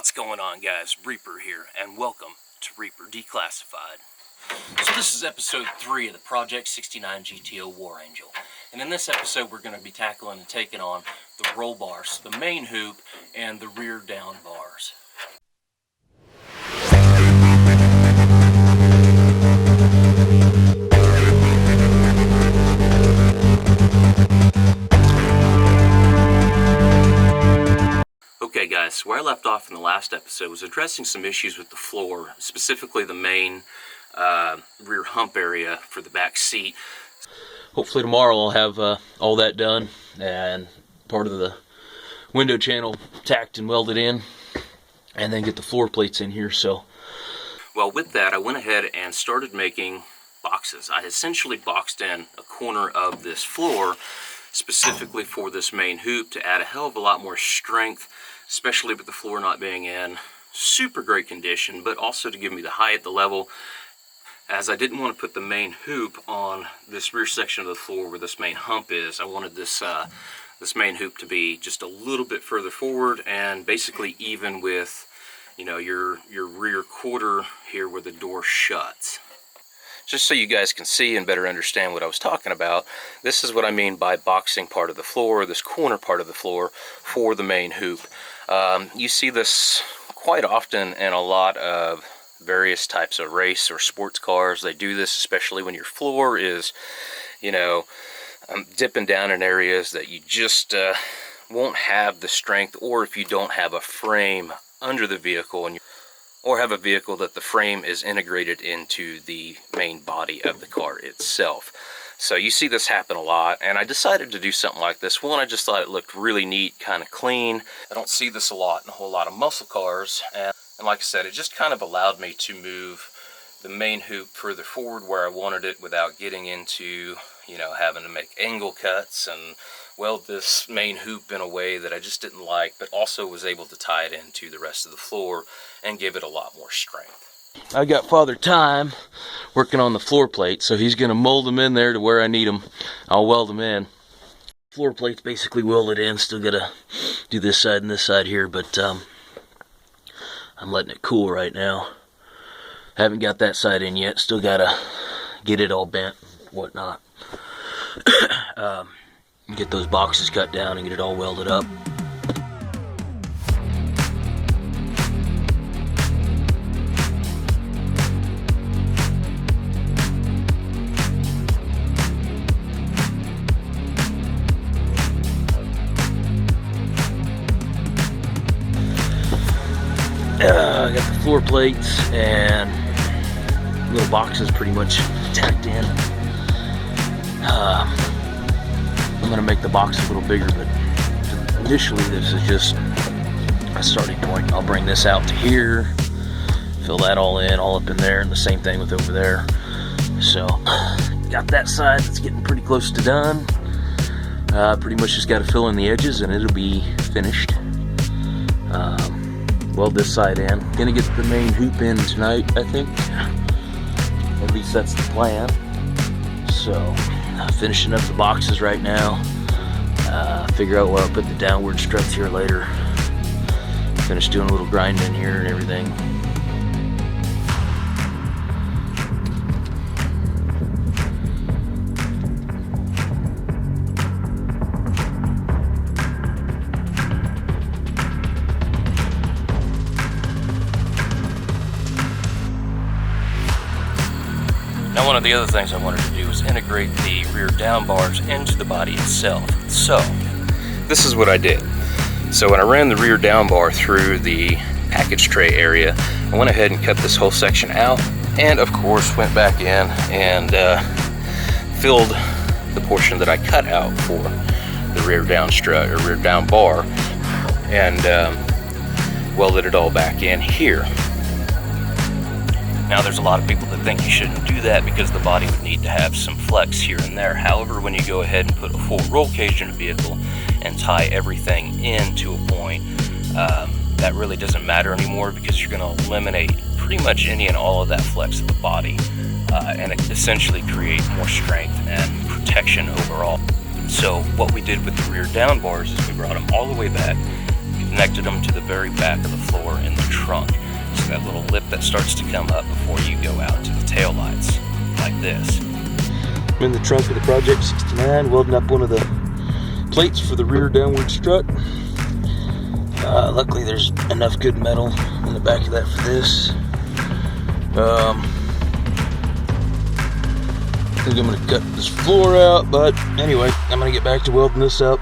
What's going on, guys? Reaper here, and welcome to Reaper Declassified. So this is episode 3 of the Project 69 GTO War Angel. And in this episode we're going to be tackling and taking on the roll bars, the main hoop, and the rear down bars. Okay guys, where I left off in the last episode was addressing some issues with the floor, specifically the main rear hump area for the back seat. Hopefully tomorrow I'll have all that done and part of the window channel tacked and welded in, and then get the floor plates in here. So, well, with that I went ahead and started making boxes. I essentially boxed in a corner of this floor specifically for this main hoop to add a hell of a lot more strength, especially with the floor not being in super great condition, but also to give me the height, the level, as I didn't want to put the main hoop on this rear section of the floor where this main hump is. I wanted this this main hoop to be just a little bit further forward and basically even with, you know, your rear quarter here where the door shuts. Just so you guys can see and better understand what I was talking about, this is what I mean by boxing part of the floor, this corner part of the floor for the main hoop. You see this quite often in a lot of various types of race or sports cars. They do this especially when your floor is, you know, dipping down in areas that you just won't have the strength, or if you don't have a frame under the vehicle and or have a vehicle that the frame is integrated into the main body of the car itself. So you see this happen a lot, and I decided to do something like this. One, I just thought it looked really neat, kind of clean. I don't see this a lot in a whole lot of muscle cars, and like I said, it just kind of allowed me to move the main hoop further forward where I wanted it without getting into, you know, having to make angle cuts and weld this main hoop in a way that I just didn't like, but also was able to tie it into the rest of the floor and give it a lot more strength. I got Father Time working on the floor plate, so he's going to mold them in there to where I need them. I'll weld them in. Floor plate's basically welded in. Still got to do this side and this side here, but I'm letting it cool right now. Haven't got that side in yet. Still got to get it all bent and whatnot. Get those boxes cut down and get it all welded up. I got the floor plates and little boxes pretty much tacked in. I'm going to make the box a little bigger, but initially this is just a starting point. I'll bring this out to here, fill that all in, all up in there, and the same thing with over there. So, got that side that's getting pretty close to done. Pretty much just got to fill in the edges and it'll be finished. Weld this side in. Gonna get the main hoop in tonight, I think. At least that's the plan. So, finishing up the boxes right now. Figure out where I'll put the downward struts here later. Finish doing a little grinding here and everything. Now, one of the other things I wanted to do was integrate the rear down bars into the body itself. So, this is what I did. So when I ran the rear down bar through the package tray area, I went ahead and cut this whole section out, and of course went back in and filled the portion that I cut out for the rear down strut or rear down bar, and welded it all back in here. Now, there's a lot of people that think you shouldn't do that because the body would need to have some flex here and there. However, when you go ahead and put a full roll cage in a vehicle and tie everything in to a point, that really doesn't matter anymore, because you're going to eliminate pretty much any and all of that flex of the body and essentially create more strength and protection overall. So what we did with the rear down bars is we brought them all the way back, connected them to the very back of the floor in the trunk. So that little lip that starts to come up before you go out to the tail lights, like this. I'm in the trunk of the Project 69, welding up one of the plates for the rear downward strut. Luckily there's enough good metal in the back of that for this. I think I'm going to cut this floor out, but anyway, I'm going to get back to welding this up.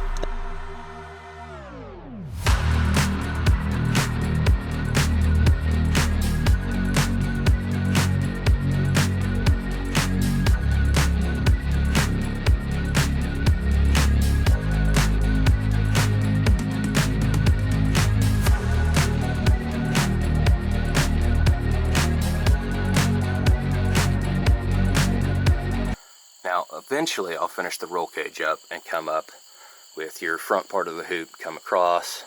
Now, eventually I'll finish the roll cage up and come up with your front part of the hoop, come across,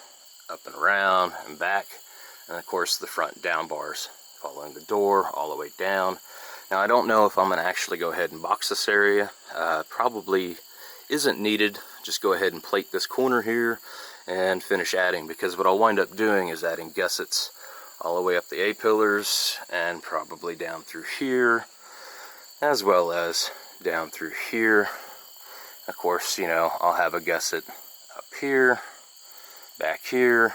up and around and back, and of course the front down bars following the door all the way down. Now, I don't know if I'm going to actually go ahead and box this area. Probably isn't needed. Just go ahead and plate this corner here and finish adding, because what I'll wind up doing is adding gussets all the way up the A-pillars and probably down through here, as well as down through here. Of course, you know, I'll have a gusset up here, back here.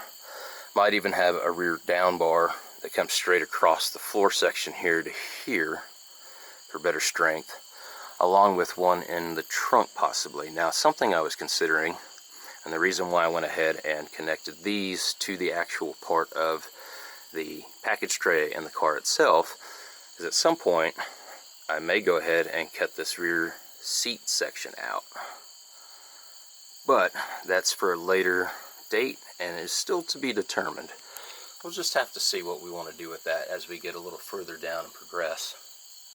Might even have a rear down bar that comes straight across the floor section here to here for better strength, along with one in the trunk possibly. Now, something I was considering, and the reason why I went ahead and connected these to the actual part of the package tray and the car itself, is at some point I may go ahead and cut this rear seat section out. But that's for a later date and is still to be determined. We'll just have to see what we want to do with that as we get a little further down and progress.